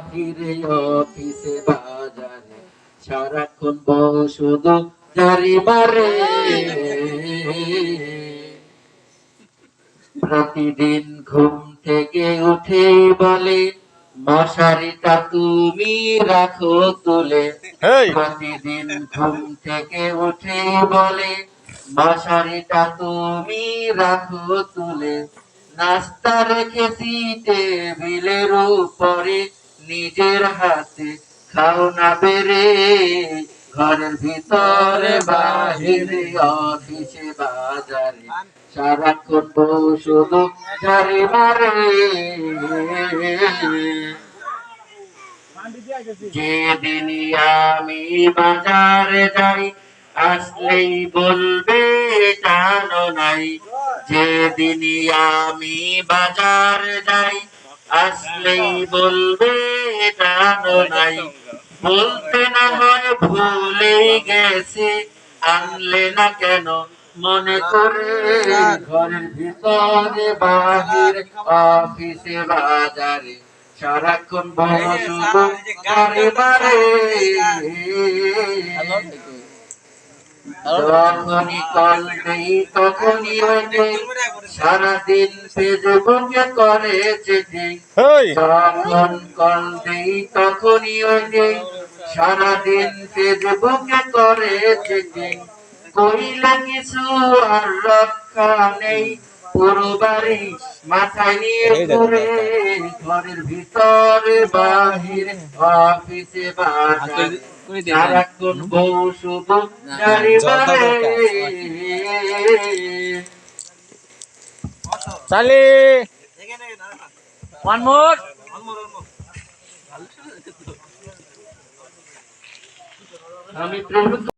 বাহিরে অফিসে বাজারে সারাক্ষণ বউ শুধু জারি মারে। প্রতিদিন ঘুম থেকে উঠে বলে মশারিটা তুমি রাখো তুলে। প্রতিদিন ঘুম থেকে উঠে বলে মশারিটা তুমি রাখো তুলে। নাস্তা রেখেছি টেবিলের উপরে, নিজের হাতে খাও না বেড়ে। ঘরের ভিতরে বাহিরে অফিসে বাজারে সারাক্ষণ বউ শুধু ঝাড়ি মারে। যেদিনই আমি বাজারে যাই আসলেই বলবে জানো নাই। যেদিনই আমি বাজারে যাই আসলেই বলবে জানো নাই। বলতে না হয় ভুলেই গেছি, আনলে না কেন মনে করে। ঘরের ভিতরে বাহির অফিসে বাজারে সারাক্ষণ বউ শুধু গাড়ি মারে। যখনই কল দেই তখনই ওঠে, সারাদিন ফেসবুকে করে চেটিং। যখন কল দেই তখনই ওঠে, সারাদিন ফেসবুকে করে চেটিং। কইলে কিছু আর রক্ষা নেই, পুরো বাড়ি মাথায় নিয়ে ঘুরে। ঘরের ভিতরে বাহিরে অফিসে বাজারে সারাক্ষণ বউ শুধু গাড়ি মারে। চালি ওয়ান মোর আমি